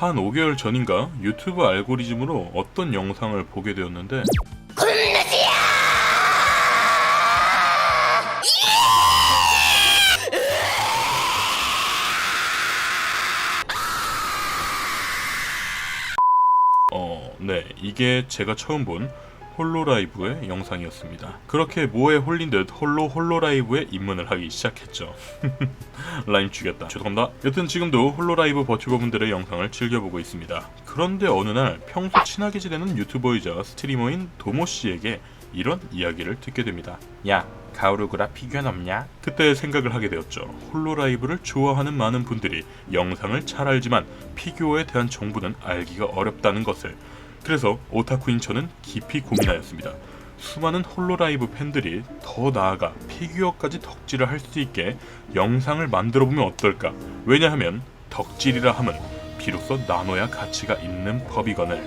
한 5개월 전인가 유튜브 알고리즘으로 어떤 영상을 보게 되었는데 네, 이게 제가 처음 본 홀로라이브의 영상이었습니다. 그렇게 뭐에 홀린 듯 홀로라이브에 입문을 하기 시작했죠. 라임 죽였다. 죄송합니다. 여튼 지금도 홀로라이브 버튜버분들의 영상을 즐겨보고 있습니다. 그런데 어느 날 평소 친하게 지내는 유튜버이자 스트리머인 도모씨에게 이런 이야기를 듣게 됩니다. 야, 가오르구라 피규어는 없냐? 그때 생각을 하게 되었죠. 홀로라이브를 좋아하는 많은 분들이 영상을 잘 알지만 피규어에 대한 정보는 알기가 어렵다는 것을. 그래서 오타쿠인 저는 깊이 고민하였습니다. 수많은 홀로라이브 팬들이 더 나아가 피규어까지 덕질을 할 수 있게 영상을 만들어보면 어떨까? 왜냐하면 덕질이라 함은 비로소 나눠야 가치가 있는 법이거늘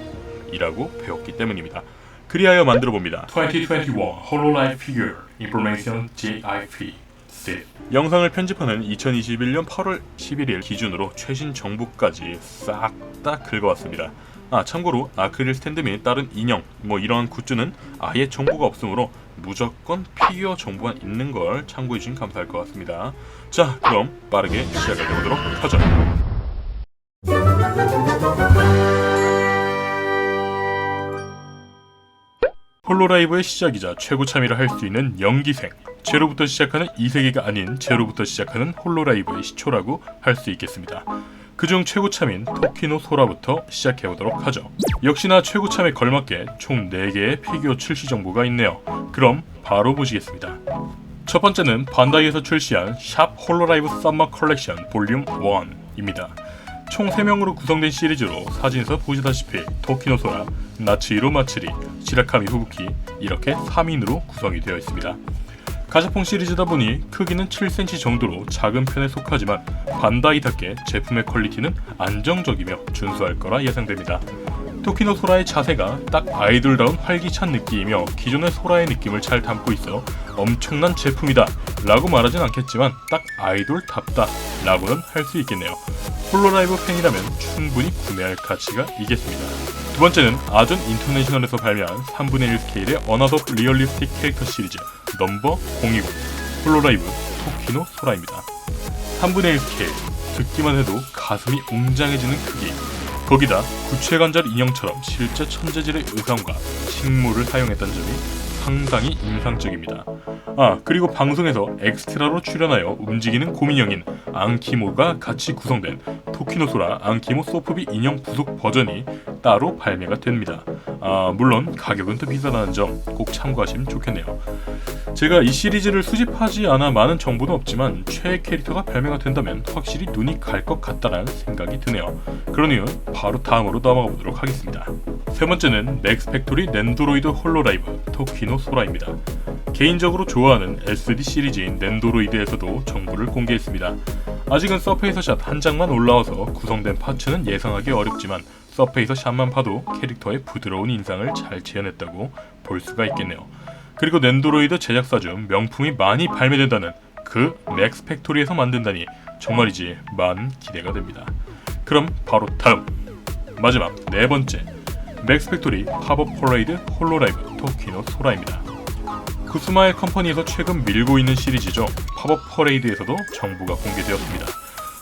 이라고 배웠기 때문입니다. 그리하여 만들어봅니다. 2021 홀로라이브 피규어 인포메이션 GIP 영상을 편집하는 2021년 8월 11일 기준으로 최신 정보까지 싹 다 긁어왔습니다. 참고로 아크릴 스탠드 및 다른 인형 이러한 굿즈는 아예 정보가 없으므로 무조건 피규어 정보만 있는 걸 참고해주시면 감사할 것 같습니다. 자, 그럼 빠르게 시작해보도록 하죠. 홀로라이브의 시작이자 최고 참여를 할 수 있는 연기생, 제로부터 시작하는 2세기가 아닌 제로부터 시작하는 홀로라이브의 시초라고 할 수 있겠습니다. 그중 최고 참인 토키노 소라부터 시작해보도록 하죠. 역시나 최고 참에 걸맞게 총 4개의 피규어 출시 정보가 있네요. 그럼 바로 보시겠습니다. 첫 번째는 반다이에서 출시한 샵 홀로라이브 썸머 컬렉션 볼륨 1입니다. 총 3명으로 구성된 시리즈로 사진에서 보시다시피 토키노 소라, 나츠히로 마츠리, 시라카미 후부키 이렇게 3인으로 구성이 되어 있습니다. 가샤폰 시리즈다 보니 크기는 7cm 정도로 작은 편에 속하지만 반다이답게 제품의 퀄리티는 안정적이며 준수할 거라 예상됩니다. 토키노 소라의 자세가 딱 아이돌다운 활기찬 느낌이며 기존의 소라의 느낌을 잘 담고 있어 엄청난 제품이다 라고 말하진 않겠지만 딱 아이돌답다 라고는 할 수 있겠네요. 홀로라이브 팬이라면 충분히 구매할 가치가 있겠습니다. 두 번째는 아존 인터내셔널에서 발매한 3분의 1 스케일의 어나더 리얼리스틱 캐릭터 시리즈 넘버 020 홀로라이브 토키노 소라입니다. 3분의 1 스케일, 듣기만 해도 가슴이 웅장해지는 크기, 거기다 구체관절 인형처럼 실제 천재질의 의상과 식물을 사용했다는 점이 상당히 인상적입니다. 그리고 방송에서 엑스트라로 출연하여 움직이는 곰인형인 앙키모가 같이 구성된 토키노 소라 앙키모 소프비 인형 부속 버전이 따로 발매가 됩니다. 물론 가격은 더 비싸다는 점 꼭 참고하시면 좋겠네요. 제가 이 시리즈를 수집하지 않아 많은 정보는 없지만 최애 캐릭터가 발매가 된다면 확실히 눈이 갈 것 같다는 생각이 드네요. 그러니 바로 다음으로 넘어가 보도록 하겠습니다. 세 번째는 맥스 팩토리 넨도로이드 홀로라이브 토키노 소라입니다. 개인적으로 좋아하는 SD 시리즈인 넨도로이드에서도 정보를 공개했습니다. 아직은 서페이서 샷 한 장만 올라와서 구성된 파츠는 예상하기 어렵지만 서페이서 샷만 봐도 캐릭터의 부드러운 인상을 잘 재현했다고 볼 수가 있겠네요. 그리고 넨도로이드 제작사 중 명품이 많이 발매된다는 그 맥스 팩토리에서 만든다니 정말이지 많은 기대가 됩니다. 그럼 바로 다음 마지막 네 번째 맥스 팩토리 팝업 퍼레이드 홀로라이브 토키노 소라입니다. 구스마일 컴퍼니에서 최근 밀고 있는 시리즈죠. 팝업 퍼레이드에서도 정보가 공개되었습니다.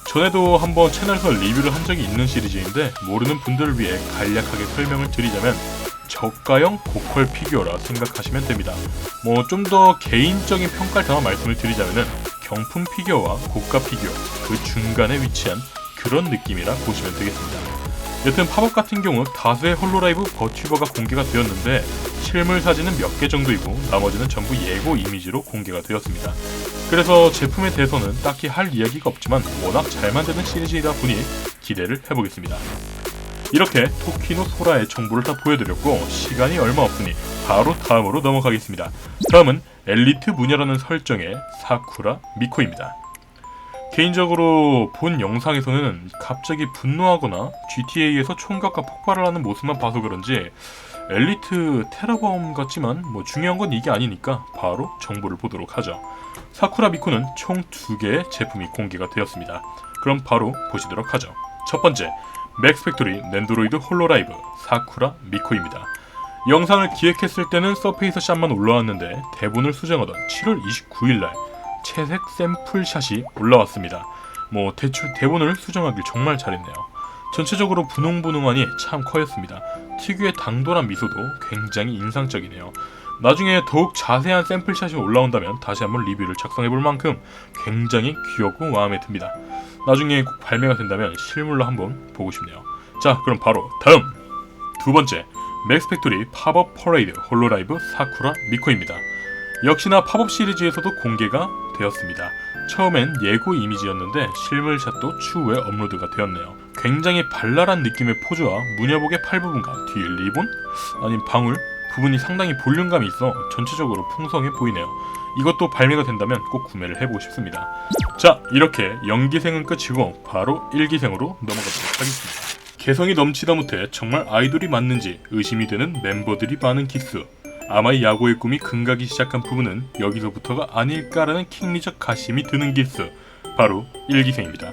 전에도 한번 채널에서 리뷰를 한 적이 있는 시리즈인데 모르는 분들을 위해 간략하게 설명을 드리자면 저가형 고퀄 피규어라 생각하시면 됩니다. 좀 더 개인적인 평가를 담아 말씀을 드리자면은 경품 피규어와 고가 피규어 그 중간에 위치한 그런 느낌이라 보시면 되겠습니다. 여튼 팝업 같은 경우 다수의 홀로라이브 버튜버가 공개가 되었는데 실물 사진은 몇 개 정도이고 나머지는 전부 예고 이미지로 공개가 되었습니다. 그래서 제품에 대해서는 딱히 할 이야기가 없지만 워낙 잘 만드는 시리즈이다 보니 기대를 해보겠습니다. 이렇게 토키노 소라의 정보를 다 보여드렸고 시간이 얼마 없으니 바로 다음으로 넘어가겠습니다. 다음은 엘리트 무녀라는 설정의 사쿠라 미코입니다. 개인적으로 본 영상에서는 갑자기 분노하거나 GTA에서 총각과 폭발을 하는 모습만 봐서 그런지 엘리트 테러범 같지만 중요한 건 이게 아니니까 바로 정보를 보도록 하죠. 사쿠라 미코는 총 2개의 제품이 공개가 되었습니다. 그럼 바로 보시도록 하죠. 첫 번째, 맥스팩토리 넨도로이드 홀로라이브 사쿠라 미코입니다. 영상을 기획했을 때는 서페이서 샷만 올라왔는데 대본을 수정하던 7월 29일날 채색 샘플샷이 올라왔습니다. 대출 대본을 수정하길 정말 잘했네요. 전체적으로 분홍분홍하니 참 커였습니다. 특유의 당돌한 미소도 굉장히 인상적이네요. 나중에 더욱 자세한 샘플샷이 올라온다면 다시 한번 리뷰를 작성해볼 만큼 굉장히 귀엽고 마음에 듭니다. 나중에 꼭 발매가 된다면 실물로 한번 보고 싶네요. 자, 그럼 바로 다음! 두 번째, 맥스팩토리 팝업 퍼레이드 홀로라이브 사쿠라 미코입니다. 역시나 팝업 시리즈에서도 공개가 되었습니다. 처음엔 예고 이미지였는데 실물샷도 추후에 업로드가 되었네요. 굉장히 발랄한 느낌의 포즈와 무녀복의 팔 부분과 뒤 리본? 아닌 방울? 부분이 상당히 볼륨감이 있어 전체적으로 풍성해 보이네요. 이것도 발매가 된다면 꼭 구매를 해보고 싶습니다. 자, 이렇게 연기생은 끝이고 바로 일기생으로 넘어가도록 하겠습니다. 개성이 넘치다 못해 정말 아이돌이 맞는지 의심이 되는 멤버들이 많은 기스. 아마 야구의 꿈이 긍가기 시작한 부분은 여기서부터가 아닐까라는 킹리적 가심이 드는 기스. 바로 일기생입니다.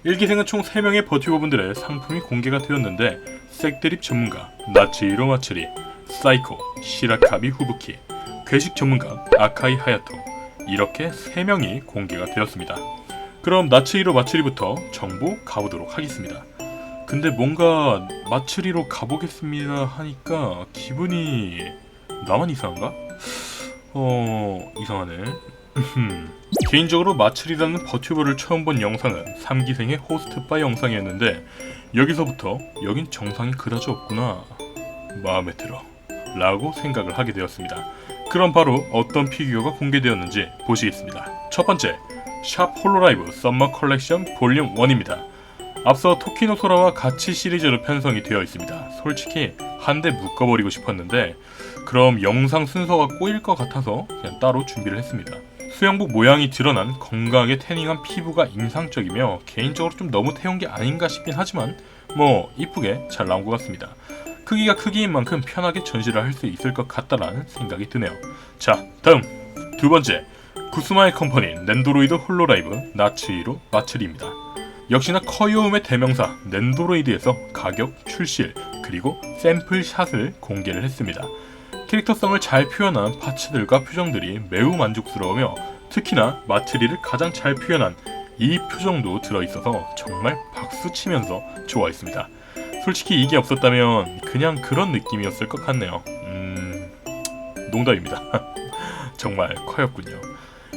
일기생은 총 3명의 버튜버분들의 상품이 공개가 되었는데 색드립 전문가 나츠히로 마츠리, 사이코 시라카미 후부키, 괴식 전문가 아카이 하야토, 이렇게 3명이 공개가 되었습니다. 그럼 나츠히로 마츠리부터 정보 가보도록 하겠습니다. 근데 뭔가 마츠리로 가보겠습니다 하니까 기분이 나만 이상한가? 이상하네. 개인적으로 마츠리라는 버튜버를 처음 본 영상은 3기생의 호스트바 영상이었는데 여기서부터 여긴 정상이 그다지 없구나, 마음에 들어 라고 생각을 하게 되었습니다. 그럼 바로 어떤 피규어가 공개되었는지 보시겠습니다. 첫 번째, 샵 홀로라이브 썸머 컬렉션 볼륨 1입니다. 앞서 토키노소라와 같이 시리즈로 편성이 되어 있습니다. 솔직히 한 대 묶어버리고 싶었는데 그럼 영상 순서가 꼬일 것 같아서 그냥 따로 준비를 했습니다. 수영복 모양이 드러난 건강하게 태닝한 피부가 인상적이며 개인적으로 좀 너무 태운 게 아닌가 싶긴 하지만 이쁘게 잘 나온 것 같습니다. 크기가 크기인 만큼 편하게 전시를 할 수 있을 것 같다라는 생각이 드네요. 자, 다음 두 번째, 구스마의 컴퍼니 넨도로이드 홀로라이브 나츠히로 마츠리입니다. 역시나 커요움의 대명사 넨도로이드에서 가격, 출시일, 그리고 샘플샷을 공개를 했습니다. 캐릭터성을 잘 표현한 파츠들과 표정들이 매우 만족스러우며 특히나 마츠리를 가장 잘 표현한 이 표정도 들어있어서 정말 박수치면서 좋아했습니다. 솔직히 이게 없었다면 그냥 그런 느낌이었을 것 같네요. 농담입니다. 정말 커였군요.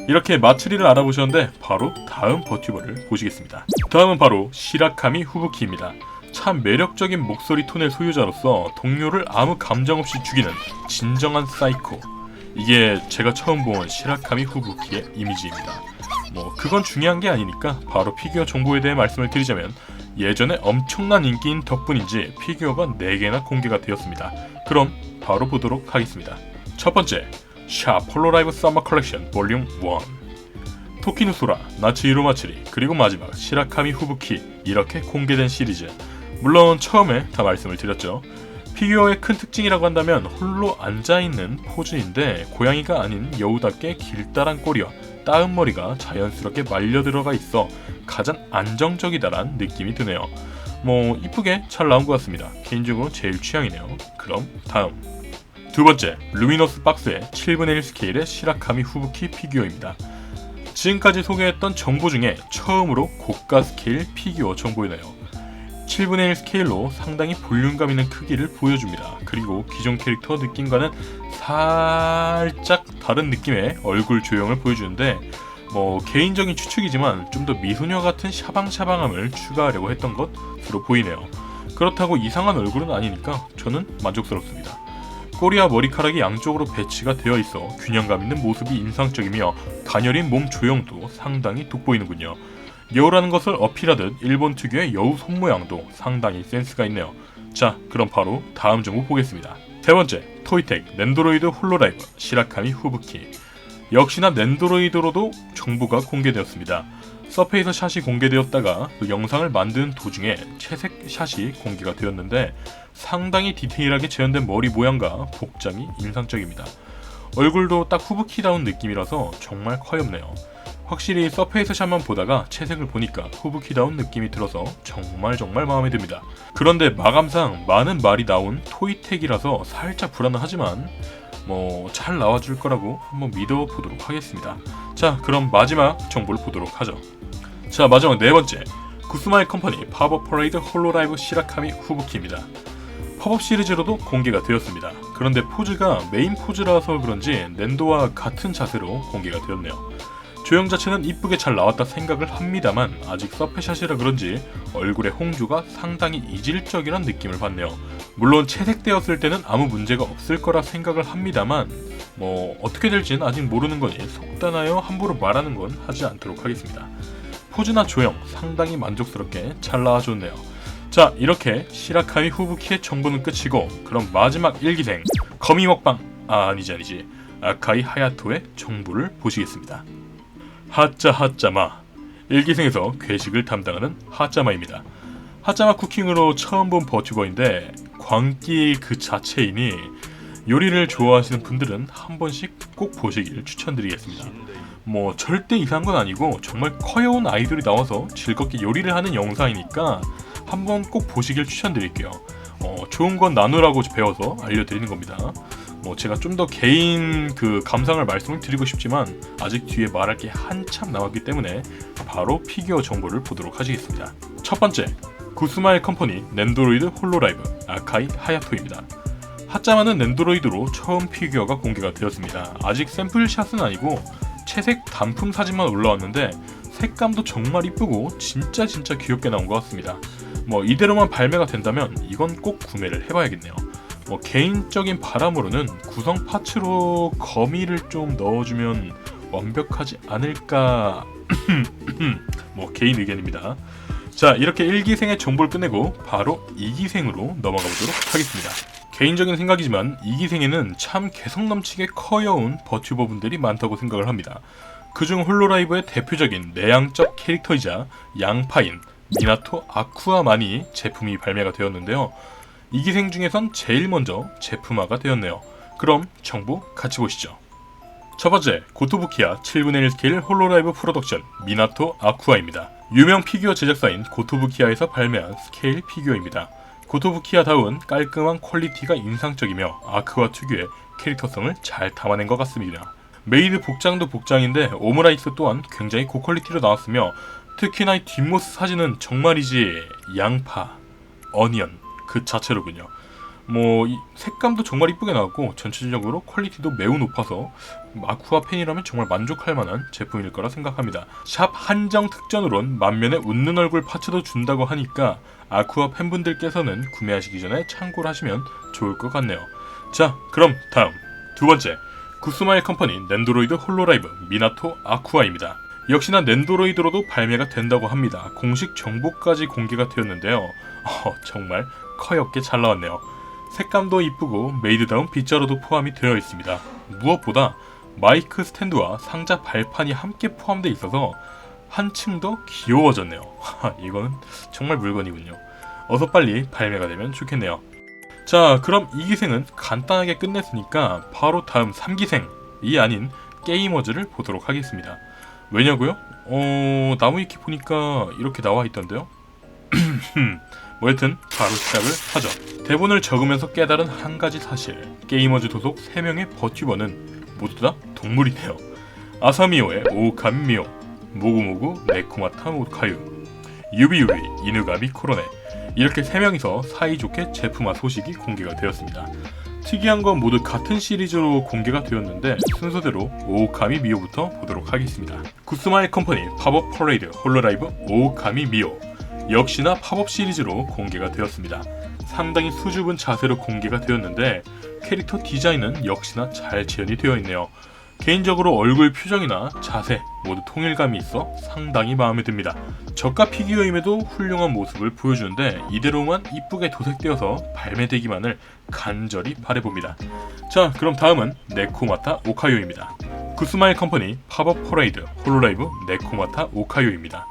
이렇게 마츠리를 알아보셨는데 바로 다음 버튜버를 보시겠습니다. 다음은 바로 시라카미 후부키입니다. 참 매력적인 목소리 톤의 소유자로서 동료를 아무 감정 없이 죽이는 진정한 사이코. 이게 제가 처음 본 시라카미 후부키의 이미지입니다. 그건 중요한 게 아니니까 바로 피규어 정보에 대해 말씀을 드리자면 예전에 엄청난 인기인 덕분인지 피규어가 4개나 공개가 되었습니다. 그럼 바로 보도록 하겠습니다. 첫 번째, 샵 홀로라이브 서머 컬렉션 볼륨 1. 토키누소라, 나츠히로 마츠리, 그리고 마지막 시라카미 후부키, 이렇게 공개된 시리즈. 물론 처음에 다 말씀을 드렸죠. 피규어의 큰 특징이라고 한다면 홀로 앉아있는 포즈인데 고양이가 아닌 여우답게 길다란 꼬리와 따은 머리가 자연스럽게 말려 들어가 있어 가장 안정적이다란 느낌이 드네요. 이쁘게 잘 나온 것 같습니다. 개인적으로 제일 취향이네요. 그럼 다음 두 번째, 루미너스 박스의 7분의 1 스케일의 시라카미 후부키 피규어입니다. 지금까지 소개했던 정보 중에 처음으로 고가 스케일 피규어 정보이네요. 7분의 1 스케일로 상당히 볼륨감 있는 크기를 보여줍니다. 그리고 기존 캐릭터 느낌과는 살짝 다른 느낌의 얼굴 조형을 보여주는데 개인적인 추측이지만 좀 더 미소녀 같은 샤방샤방함을 추가하려고 했던 것으로 보이네요. 그렇다고 이상한 얼굴은 아니니까 저는 만족스럽습니다. 꼬리와 머리카락이 양쪽으로 배치가 되어 있어 균형감 있는 모습이 인상적이며 가녀린 몸 조형도 상당히 돋보이는군요. 여우라는 것을 어필하듯 일본 특유의 여우 손모양도 상당히 센스가 있네요. 자, 그럼 바로 다음 정보 보겠습니다. 세 번째, 토이텍 넨도로이드 홀로라이브 시라카미 후부키. 역시나 넨도로이드로도 정보가 공개되었습니다. 서페이서 샷이 공개되었다가 그 영상을 만드는 도중에 채색 샷이 공개가 되었는데 상당히 디테일하게 재현된 머리 모양과 복장이 인상적입니다. 얼굴도 딱 후부키다운 느낌이라서 정말 커엽네요. 확실히 서페이스 샷만 보다가 채색을 보니까 후브키다운 느낌이 들어서 정말 마음에 듭니다. 그런데 마감상 많은 말이 나온 토이텍이라서 살짝 불안하지만 잘 나와줄 거라고 한번 믿어보도록 하겠습니다. 자, 그럼 마지막 정보를 보도록 하죠. 자, 마지막 네 번째, 구스마일 컴퍼니 팝업 퍼레이드 홀로라이브 시라카미 후브키입니다. 팝업 시리즈로도 공개가 되었습니다. 그런데 포즈가 메인 포즈라서 그런지 낸도와 같은 자세로 공개가 되었네요. 조형 자체는 이쁘게 잘 나왔다 생각을 합니다만 아직 서페샷이라 그런지 얼굴의 홍조가 상당히 이질적이란 느낌을 받네요. 물론 채색되었을 때는 아무 문제가 없을 거라 생각을 합니다만 어떻게 될지는 아직 모르는 거니 속단하여 함부로 말하는 건 하지 않도록 하겠습니다. 포즈나 조형 상당히 만족스럽게 잘 나와줬네요. 자, 이렇게 시라카미 후브키의 정보는 끝이고 그럼 마지막 1기생 거미 먹방 아니지 아카이 하야토의 정보를 보시겠습니다. 하짜마 1기생에서 괴식을 담당하는 하짜마입니다. 하짜마 쿠킹으로 처음 본 버튜버인데 광기 그 자체이니 요리를 좋아하시는 분들은 한 번씩 꼭 보시길 추천드리겠습니다. 절대 이상한 건 아니고 정말 커여운 아이돌이 나와서 즐겁게 요리를 하는 영상이니까 한번 꼭 보시길 추천드릴게요. 좋은 건 나누라고 배워서 알려드리는 겁니다. 제가 좀 더 개인 감상을 말씀을 드리고 싶지만 아직 뒤에 말할 게 한참 남았기 때문에 바로 피규어 정보를 보도록 하시겠습니다. 첫 번째, 구스마일 컴퍼니 넨도로이드 홀로라이브 아카이 하야토입니다. 하짜마는 넨도로이드로 처음 피규어가 공개가 되었습니다. 아직 샘플샷은 아니고 채색 단품 사진만 올라왔는데 색감도 정말 이쁘고 진짜 귀엽게 나온 것 같습니다. 이대로만 발매가 된다면 이건 꼭 구매를 해봐야겠네요. 개인적인 바람으로는 구성 파츠로 거미를 좀 넣어주면 완벽하지 않을까 개인 의견입니다. 자, 이렇게 1기생의 정보를 끝내고 바로 2기생으로 넘어가 보도록 하겠습니다. 개인적인 생각이지만 2기생에는 참 개성 넘치게 커여운 버튜버분들이 많다고 생각을 합니다. 그중 홀로라이브의 대표적인 내향적 캐릭터이자 양파인 미나토 아쿠아만이 제품이 발매가 되었는데요. 2기생 중에선 제일 먼저 제품화가 되었네요. 그럼 정보 같이 보시죠. 첫 번째, 고토부키야 7분의 1 스케일 홀로라이브 프로덕션 미나토 아쿠아입니다. 유명 피규어 제작사인 고토부키야에서 발매한 스케일 피규어입니다. 고토부키야다운 깔끔한 퀄리티가 인상적이며 아쿠아 특유의 캐릭터성을 잘 담아낸 것 같습니다. 메이드 복장도 복장인데 오므라이스 또한 굉장히 고퀄리티로 나왔으며 특히나 이 뒷모습 사진은 정말이지 양파, 어니언 그 자체로군요. 이 색감도 정말 이쁘게 나왔고 전체적으로 퀄리티도 매우 높아서 아쿠아 팬이라면 정말 만족할 만한 제품일 거라 생각합니다. 샵 한정 특전으론 만면에 웃는 얼굴 파츠도 준다고 하니까 아쿠아 팬분들께서는 구매하시기 전에 참고를 하시면 좋을 것 같네요. 자, 그럼 다음 두 번째, 구스마일 컴퍼니 넨도로이드 홀로라이브 미나토 아쿠아입니다. 역시나 넨도로이드로도 발매가 된다고 합니다. 공식 정보까지 공개가 되었는데요. 정말 커엽게 잘 나왔네요. 색감도 이쁘고 메이드다운 빗자루도 포함이 되어 있습니다. 무엇보다 마이크 스탠드와 상자 발판이 함께 포함되어 있어서 한층 더 귀여워졌네요. 이거는 정말 물건이군요. 어서 빨리 발매가 되면 좋겠네요. 자, 그럼 2기생은 간단하게 끝냈으니까 바로 다음 3기생이 아닌 게이머즈를 보도록 하겠습니다. 왜냐고요? 나무위키 보니까 이렇게 나와 있던데요. 여튼 바로 시작을 하죠. 대본을 적으면서 깨달은 한 가지 사실, 게이머즈 도속 3명의 버튜버는 모두 다 동물이네요. 아사미오의 오오카미 미오, 모구모구 네코마타 오카유, 유비유비 이누가미 코로네, 이렇게 3명이서 사이좋게 제품화 소식이 공개가 되었습니다. 특이한 건 모두 같은 시리즈로 공개가 되었는데 순서대로 오오카미 미오부터 보도록 하겠습니다. 구스마일 컴퍼니 팝업 퍼레이드 홀로라이브 오오카미 미오, 역시나 팝업 시리즈로 공개가 되었습니다. 상당히 수줍은 자세로 공개가 되었는데 캐릭터 디자인은 역시나 잘 재현이 되어 있네요. 개인적으로 얼굴 표정이나 자세 모두 통일감이 있어 상당히 마음에 듭니다. 저가 피규어임에도 훌륭한 모습을 보여주는데 이대로만 이쁘게 도색되어서 발매되기만을 간절히 바라봅니다. 자, 그럼 다음은 네코마타 오카요입니다. 구스마일 컴퍼니 팝업 퍼레이드 홀로라이브 네코마타 오카요입니다.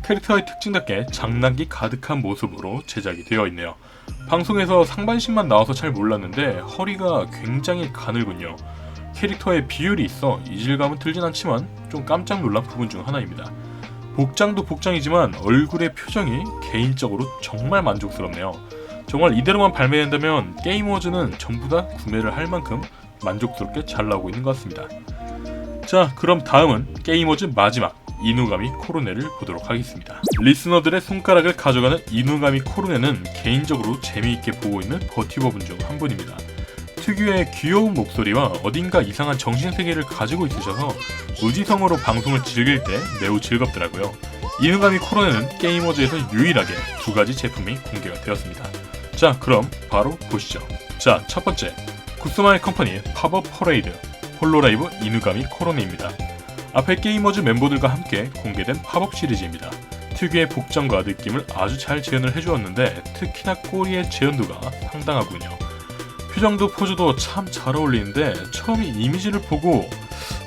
캐릭터의 특징답게 장난기 가득한 모습으로 제작이 되어 있네요. 방송에서 상반신만 나와서 잘 몰랐는데 허리가 굉장히 가늘군요. 캐릭터의 비율이 있어 이질감은 들진 않지만 좀 깜짝 놀란 부분 중 하나입니다. 복장도 복장이지만 얼굴의 표정이 개인적으로 정말 만족스럽네요. 정말 이대로만 발매된다면 게임워즈는 전부 다 구매를 할 만큼 만족스럽게 잘 나오고 있는 것 같습니다. 자, 그럼 다음은 게임워즈 마지막 이누가미 코로네를 보도록 하겠습니다. 리스너들의 손가락을 가져가는 이누가미 코로네는 개인적으로 재미있게 보고 있는 버티버분 중 한 분입니다. 특유의 귀여운 목소리와 어딘가 이상한 정신세계를 가지고 있으셔서 무지성으로 방송을 즐길 때 매우 즐겁더라고요. 이누가미 코로네는 게임워즈에서 유일하게 두 가지 제품이 공개가 되었습니다. 자, 그럼 바로 보시죠. 자, 첫 번째, 구스마일 컴퍼니의 팝업 퍼레이드 홀로라이브 이누가미 코로네입니다. 앞에 게이머즈 멤버들과 함께 공개된 팝업 시리즈입니다. 특유의 복장과 느낌을 아주 잘 재현을 해주었는데 특히나 꼬리의 재현도가 상당하군요. 표정도 포즈도 참 잘 어울리는데 처음에 이미지를 보고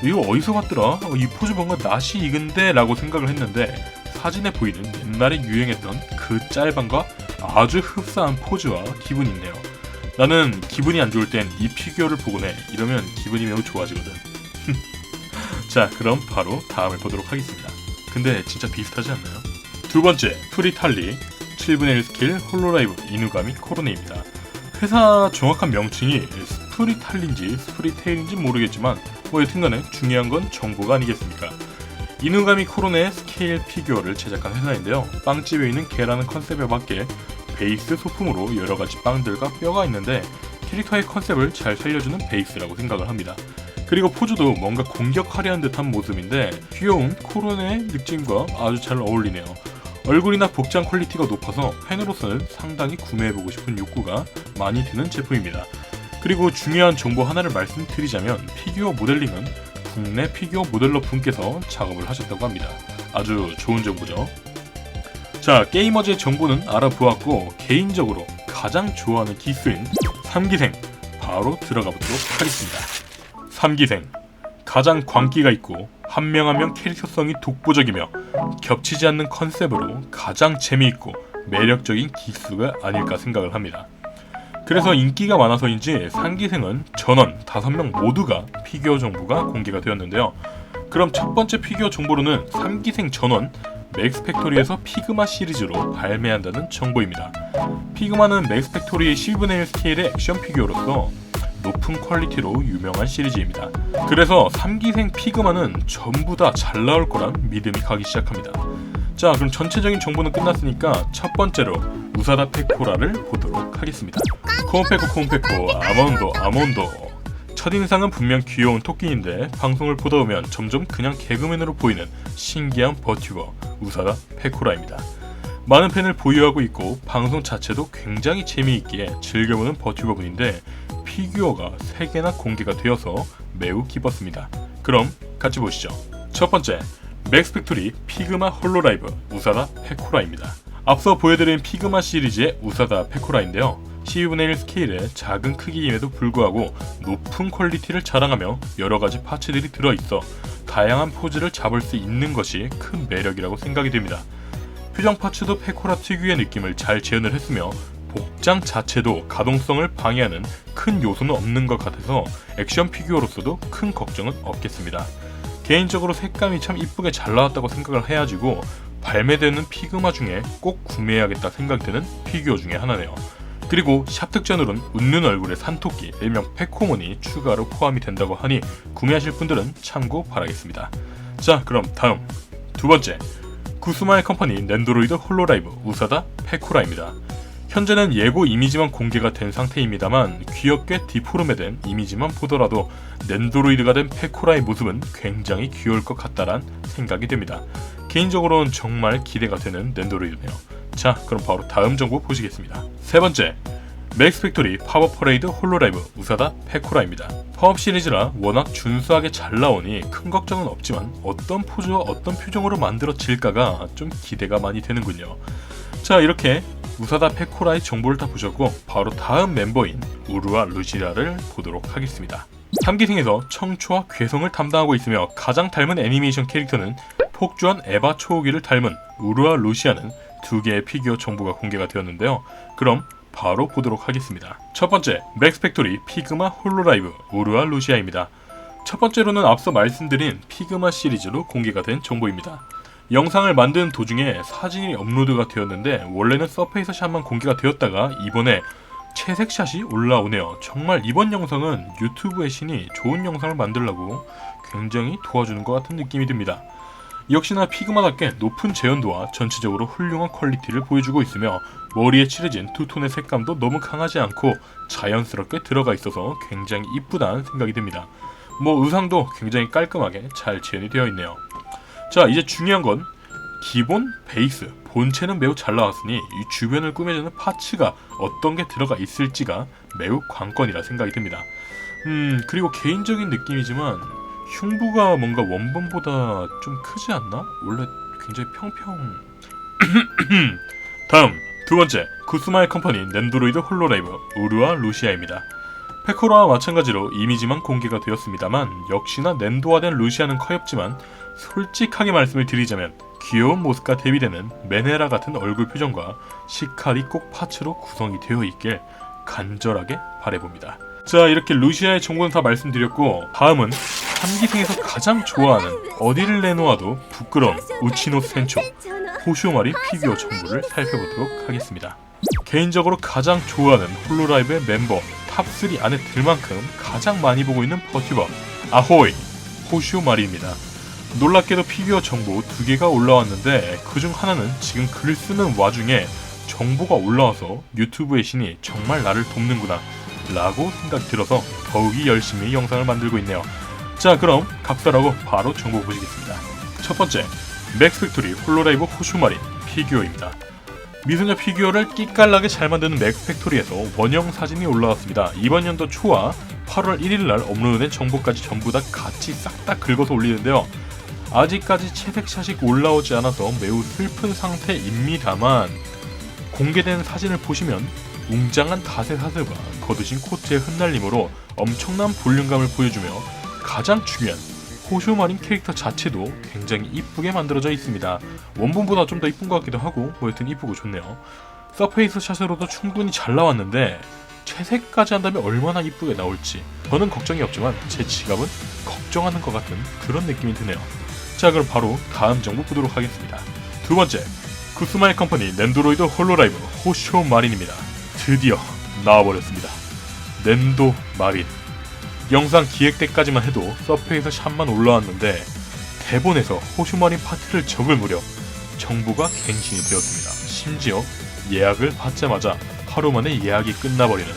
이거 어디서 봤더라? 이 포즈 뭔가 낯이 익은데? 라고 생각을 했는데 사진에 보이는 옛날에 유행했던 그 짤방과 아주 흡사한 포즈와 기분이 있네요. 나는 기분이 안 좋을 땐 이 피규어를 보곤 해. 이러면 기분이 매우 좋아지거든. 자, 그럼 바로 다음을 보도록 하겠습니다. 근데 진짜 비슷하지 않나요? 두 번째, 프리탈리 7분의 1 스케일 홀로라이브 이누가미 코로네입니다. 회사 정확한 명칭이 스프리탈린지 스프리테일인지 모르겠지만 여튼간에 중요한 건 정보가 아니겠습니까? 이누가미 코로네 스케일 피규어를 제작한 회사인데요. 빵집에 있는 개라는 컨셉에 맞게 베이스 소품으로 여러가지 빵들과 뼈가 있는데 캐릭터의 컨셉을 잘 살려주는 베이스라고 생각을 합니다. 그리고 포즈도 뭔가 공격하려는 듯한 모습인데 귀여운 코로네의 느낌과 아주 잘 어울리네요. 얼굴이나 복장 퀄리티가 높아서 팬으로서는 상당히 구매해보고 싶은 욕구가 많이 드는 제품입니다. 그리고 중요한 정보 하나를 말씀드리자면 피규어 모델링은 국내 피규어 모델러 분께서 작업을 하셨다고 합니다. 아주 좋은 정보죠. 자, 게이머즈의 정보는 알아보았고 개인적으로 가장 좋아하는 기수인 3기생 바로 들어가 보도록 하겠습니다. 3기생, 가장 광기가 있고 한 명 한 명 캐릭터성이 독보적이며 겹치지 않는 컨셉으로 가장 재미있고 매력적인 기수가 아닐까 생각을 합니다. 그래서 인기가 많아서인지 3기생은 전원 5명 모두가 피규어 정보가 공개가 되었는데요. 그럼 첫 번째 피규어 정보로는 3기생 전원 맥스팩토리에서 피그마 시리즈로 발매한다는 정보입니다. 피그마는 맥스팩토리의 10분의 1 스케일의 액션 피규어로서 높은 퀄리티로 유명한 시리즈입니다. 그래서 3기생 피그마는 전부 다 잘 나올 거란 믿음이 가기 시작합니다. 자, 그럼 전체적인 정보는 끝났으니까 첫 번째로 우사다 페코라를 보도록 하겠습니다. 콤페코 아몬도 첫인상은 분명 귀여운 토끼인데 방송을 보다 보면 점점 그냥 개그맨으로 보이는 신기한 버튜버 우사다 페코라입니다. 많은 팬을 보유하고 있고 방송 자체도 굉장히 재미있기에 즐겨보는 버튜버분인데 피규어가 3개나 공개가 되어서 매우 기뻤습니다. 그럼 같이 보시죠. 첫 번째, 맥스팩토리 피그마 홀로라이브 우사다 페코라입니다. 앞서 보여드린 피그마 시리즈의 우사다 페코라인데요. 12분의 1 스케일의 작은 크기임에도 불구하고 높은 퀄리티를 자랑하며 여러가지 파츠들이 들어있어 다양한 포즈를 잡을 수 있는 것이 큰 매력이라고 생각이 됩니다. 표정 파츠도 페코라 특유의 느낌을 잘 재현을 했으며 복장 자체도 가동성을 방해하는 큰 요소는 없는 것 같아서 액션 피규어로서도 큰 걱정은 없겠습니다. 개인적으로 색감이 참 이쁘게 잘 나왔다고 생각을 해가지고 발매되는 피그마 중에 꼭 구매해야겠다 생각이 드는 피규어 중에 하나네요. 그리고 샵 특전으로는 웃는 얼굴의 산토끼 일명 페코몬이 추가로 포함이 된다고 하니 구매하실 분들은 참고 바라겠습니다. 자, 그럼 다음 두 번째, 구스마일 컴퍼니 넨도로이드 홀로라이브 우사다 페코라입니다. 현재는 예고 이미지만 공개가 된 상태입니다만 귀엽게 디포름된 이미지만 보더라도 넨도로이드가 된 페코라의 모습은 굉장히 귀여울 것 같다란 생각이 됩니다. 개인적으로는 정말 기대가 되는 넨도로이드네요. 자, 그럼 바로 다음 정보 보시겠습니다. 세 번째, 맥스팩토리 팝업 퍼레이드 홀로라이브 우사다 페코라입니다. 팝업 시리즈라 워낙 준수하게 잘 나오니 큰 걱정은 없지만 어떤 포즈와 어떤 표정으로 만들어질까가 좀 기대가 많이 되는군요. 자, 이렇게 우사다 페코라의 정보를 다 보셨고 바로 다음 멤버인 우루와 루시아를 보도록 하겠습니다. 3기생에서 청초와 괴성을 담당하고 있으며 가장 닮은 애니메이션 캐릭터는 폭주한 에바 초우기를 닮은 우루와 루시아는 2개의 피규어 정보가 공개가 되었는데요. 그럼 바로 보도록 하겠습니다. 첫 번째, 맥스팩토리 피그마 홀로라이브 우루와 루시아입니다. 첫 번째로는 앞서 말씀드린 피그마 시리즈로 공개가 된 정보입니다. 영상을 만드는 도중에 사진이 업로드가 되었는데 원래는 서페이스 샷만 공개가 되었다가 이번에 채색샷이 올라오네요. 정말 이번 영상은 유튜브의 신이 좋은 영상을 만들려고 굉장히 도와주는 것 같은 느낌이 듭니다. 역시나 피그마답게 높은 재현도와 전체적으로 훌륭한 퀄리티를 보여주고 있으며 머리에 칠해진 투톤의 색감도 너무 강하지 않고 자연스럽게 들어가 있어서 굉장히 이쁘다는 생각이 듭니다. 의상도 굉장히 깔끔하게 잘 재현이 되어 있네요. 자, 이제 중요한 건 기본 베이스 본체는 매우 잘 나왔으니 이 주변을 꾸며주는 파츠가 어떤 게 들어가 있을지가 매우 관건이라 생각이 듭니다. 그리고 개인적인 느낌이지만 흉부가 뭔가 원본보다 좀 크지 않나? 원래 굉장히 평평... 다음 두 번째, 구스마일 컴퍼니 넨도로이드 홀로라이브 우르와 루시아입니다. 페코라와 마찬가지로 이미지만 공개가 되었습니다만 역시나 낸도화된 루시아는 커엽지만 솔직하게 말씀을 드리자면 귀여운 모습과 대비되는 메네라 같은 얼굴 표정과 시칼이 꼭 파츠로 구성이 되어 있길 간절하게 바라봅니다. 자, 이렇게 루시아의 정보는 다 말씀드렸고 다음은 3기생에서 가장 좋아하는 어디를 내놓아도 부끄러운 우치노 센초 호쇼마리 피규어 정보를 살펴보도록 하겠습니다. 개인적으로 가장 좋아하는 홀로라이브의 멤버 탑3 안에 들 만큼 가장 많이 보고 있는 버튜버 아호이 호쇼마리입니다. 놀랍게도 피규어 정보 2개가 올라왔는데 그중 하나는 지금 글을 쓰는 와중에 정보가 올라와서 유튜브의 신이 정말 나를 돕는구나 라고 생각이 들어서 더욱이 열심히 영상을 만들고 있네요. 자, 그럼 각설하고 바로 정보 보시겠습니다. 첫 번째, 맥스팩토리 홀로라이브 호쇼마린 피규어입니다. 미소녀 피규어를 끼깔나게 잘 만드는 맥스팩토리에서 원형 사진이 올라왔습니다. 이번 연도 초와 8월 1일날 업로드된 정보까지 전부 다 같이 싹 다 긁어서 올리는데요. 아직까지 채색샷이 올라오지 않아서 매우 슬픈 상태입니다만 공개된 사진을 보시면 웅장한 다세 사슬과 거두신 코트의 흩날림으로 엄청난 볼륨감을 보여주며 가장 중요한 호쇼마린 캐릭터 자체도 굉장히 이쁘게 만들어져 있습니다. 원본보다 좀 더 이쁜 것 같기도 하고 여튼 이쁘고 좋네요. 서페이스 샷으로도 충분히 잘 나왔는데 채색까지 한다면 얼마나 이쁘게 나올지 저는 걱정이 없지만 제 지갑은 걱정하는 것 같은 그런 느낌이 드네요. 자, 그럼 바로 다음 정보 보도록 하겠습니다. 두 번째, 구스마일 컴퍼니 넨도로이드 홀로라이브 호쇼마린입니다. 드디어 나와버렸습니다. 넨도 마린. 영상 기획 때까지만 해도 서페이스 샷만 올라왔는데 대본에서 호쇼마린 파트를 적을 무렵 정보가 갱신이 되었습니다. 심지어 예약을 받자마자 하루 만에 예약이 끝나버리는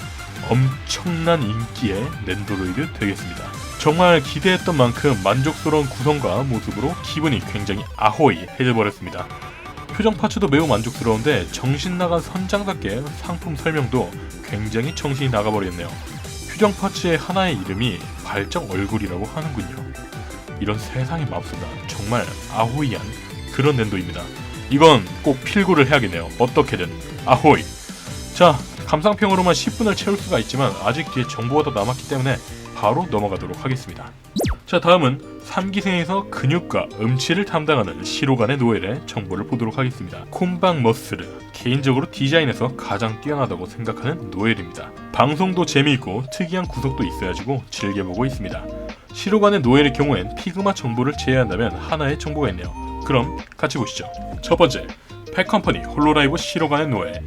엄청난 인기의 넨도로이드 되겠습니다. 정말 기대했던 만큼 만족스러운 구성과 모습으로 기분이 굉장히 아호이 해져버렸습니다. 표정 파츠도 매우 만족스러운데 정신나간 선장답게 상품 설명도 굉장히 정신이 나가버렸네요. 표정 파츠의 하나의 이름이 발정 얼굴이라고 하는군요. 이런 세상의 맙소사 정말 아호이한 그런 낸도입니다. 이건 꼭 필구를 해야겠네요. 어떻게든 아호이. 자, 감상평으로만 10분을 채울 수가 있지만 아직 뒤에 정보가 더 남았기 때문에 바로 넘어가도록 하겠습니다. 자, 다음은 3기생에서 근육과 음치를 담당하는 시로간의 노엘의 정보를 보도록 하겠습니다. 콤방 머스르, 개인적으로 디자인에서 가장 뛰어나다고 생각하는 노엘입니다. 방송도 재미있고 특이한 구석도 있어야지고 즐겨보고 있습니다. 시로간의 노엘의 경우엔 피그마 정보를 제외한다면 하나의 정보가 있네요. 그럼 같이 보시죠. 첫 번째, 팩컴퍼니 홀로라이브 시로간의 노엘.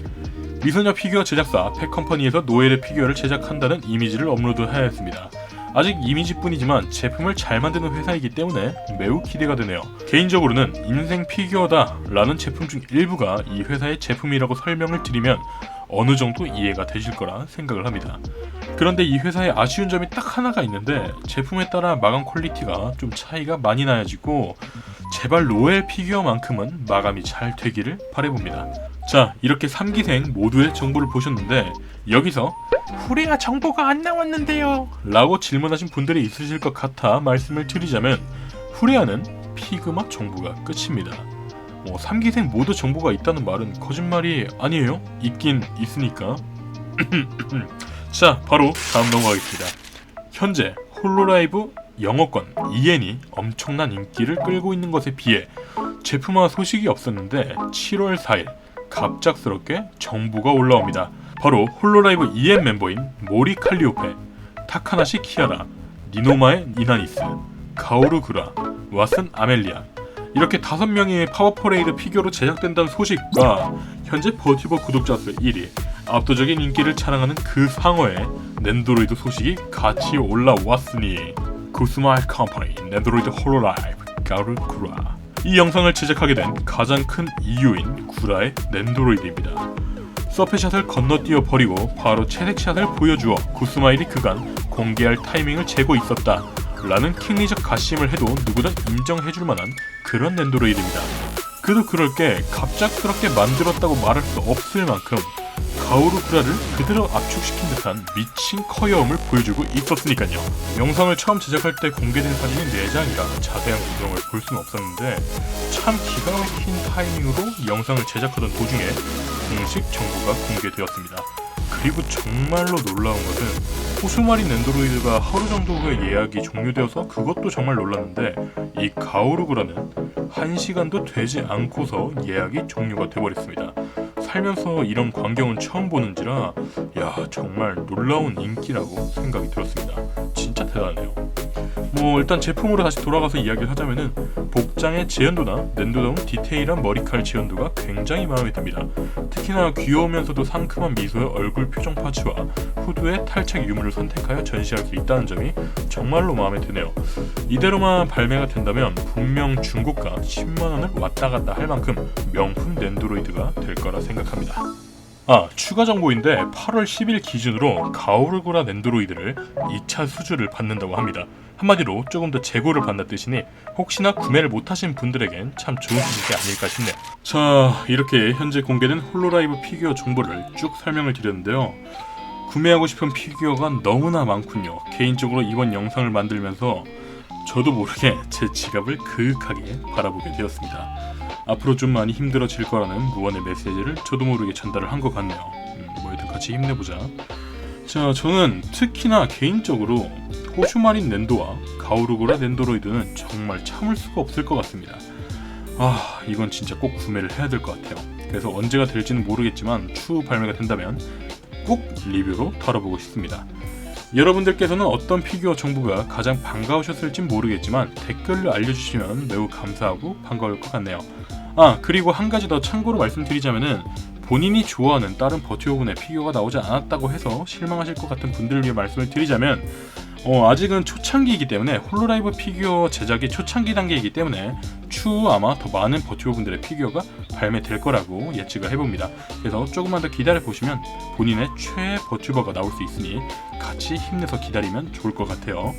미소녀 피규어 제작사 팩컴퍼니에서 노엘의 피규어를 제작한다는 이미지를 업로드하였습니다. 아직 이미지뿐이지만 제품을 잘 만드는 회사이기 때문에 매우 기대가 되네요. 개인적으로는 인생 피규어다 라는 제품 중 일부가 이 회사의 제품이라고 설명을 드리면 어느 정도 이해가 되실 거라 생각을 합니다. 그런데 이 회사의 아쉬운 점이 딱 하나가 있는데 제품에 따라 마감 퀄리티가 좀 차이가 많이 나야지고 제발 노엘 피규어만큼은 마감이 잘 되기를 바라봅니다. 자, 이렇게 3기생 모두의 정보를 보셨는데 여기서 후레야 정보가 안 나왔는데요 라고 질문하신 분들이 있으실 것 같아 말씀을 드리자면 후레야는 피그마 정보가 끝입니다. 3기생 모두 정보가 있다는 말은 거짓말이 아니에요. 있긴 있으니까. 자, 바로 다음 넘어가겠습니다. 현재 홀로라이브 영어권 EN이 엄청난 인기를 끌고 있는 것에 비해 제품화 소식이 없었는데 7월 4일 갑작스럽게 정보가 올라옵니다. 바로 홀로라이브 EN 멤버인 모리 칼리오페, 타카나시 키아라, 니노마의 니나니스, 가오르 구라, 왓슨 아멜리아, 이렇게 5명의 파워퍼레이드 피규어로 제작된다는 소식과 현재 버튜버 구독자 수 1위, 압도적인 인기를 자랑하는 그 상어의 넨도로이드 소식이 같이 올라왔으니 구스마일 컴퍼니 넨도로이드 홀로라이브 가오르 구라, 이 영상을 제작하게 된 가장 큰 이유인 구라의 넨도로이드입니다. 서페샷을 건너뛰어 버리고 바로 채색샷을 보여주어 구스마일이 그간 공개할 타이밍을 재고 있었다 라는 킹리적 가심을 해도 누구든 인정해줄 만한 그런 넨도로이드입니다. 그도 그럴 게 갑작스럽게 만들었다고 말할 수 없을 만큼 가오르 구라를 그대로 압축시킨 듯한 미친 커여움을 보여주고 있었으니까요. 영상을 처음 제작할 때 공개된 사진이 4장이라 자세한 구성을 볼 수는 없었는데 참 기가 막힌 타이밍으로 영상을 제작하던 도중에 공식 정보가 공개되었습니다. 그리고 정말로 놀라운 것은 호수마리 넨도로이드가 하루 정도 후에 예약이 종료되어서 그것도 정말 놀랐는데 이 가오르 구라는 1시간도 되지 않고서 예약이 종료가 돼버렸습니다. 살면서 이런 광경은 처음 보는지라 정말 놀라운 인기라고 생각이 들었습니다. 진짜 대단해요. 일단 제품으로 다시 돌아가서 이야기를 하자면은 복장의 재현도나 넨도다운 디테일한 머리칼 재현도가 굉장히 마음에 듭니다. 특히나 귀여우면서도 상큼한 미소의 얼굴 표정 파츠와 후드의 탈착 유무를 선택하여 전시할 수 있다는 점이 정말로 마음에 드네요. 이대로만 발매가 된다면 분명 중고가 10만원을 왔다 갔다 할 만큼 명품 넨도로이드가 될 거라 생각합니다. 추가 정보인데 8월 10일 기준으로 가오르 구라 넨도로이드를 2차 수주를 받는다고 합니다. 한마디로 조금 더 재고를 받는 뜻이니 혹시나 구매를 못하신 분들에겐 참 좋은 소식이 아닐까 싶네요. 자, 이렇게 현재 공개된 홀로라이브 피규어 정보를 쭉 설명을 드렸는데요. 구매하고 싶은 피규어가 너무나 많군요. 개인적으로 이번 영상을 만들면서 저도 모르게 제 지갑을 그윽하게 바라보게 되었습니다. 앞으로 좀 많이 힘들어질 거라는 무언의 메시지를 저도 모르게 전달을 한 것 같네요. 뭐든 같이 힘내보자. 자, 저는 특히나 개인적으로 호슈마린 넨도와 가오르 구라 넨도로이드는 정말 참을 수가 없을 것 같습니다. 이건 진짜 꼭 구매를 해야 될 것 같아요. 그래서 언제가 될지는 모르겠지만 추후 발매가 된다면 꼭 리뷰로 다뤄보고 싶습니다. 여러분들께서는 어떤 피규어 정보가 가장 반가우셨을진 모르겠지만 댓글로 알려주시면 매우 감사하고 반가울 것 같네요. 그리고 한 가지 더 참고로 말씀드리자면은 본인이 좋아하는 다른 버튜버분의 피규어가 나오지 않았다고 해서 실망하실 것 같은 분들을 위해 말씀을 드리자면 아직은 초창기이기 때문에 홀로라이브 피규어 제작이 초창기 단계이기 때문에 추후 아마 더 많은 버튜버분들의 피규어가 발매될 거라고 예측을 해봅니다. 그래서 조금만 더 기다려보시면 본인의 최애 버튜버가 나올 수 있으니 같이 힘내서 기다리면 좋을 것 같아요.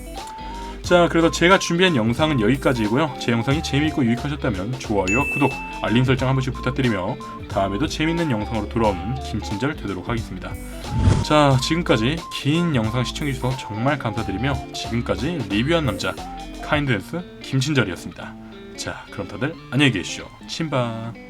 자, 그래서 제가 준비한 영상은 여기까지이고요. 제 영상이 재미있고 유익하셨다면 좋아요와 구독, 알림 설정 한 번씩 부탁드리며 다음에도 재미있는 영상으로 돌아오는 김친절 되도록 하겠습니다. 자, 지금까지 긴 영상 시청해주셔서 정말 감사드리며 지금까지 리뷰한 남자 카인드댄스 김친절이었습니다. 자, 그럼 다들 안녕히 계십시오. 신바.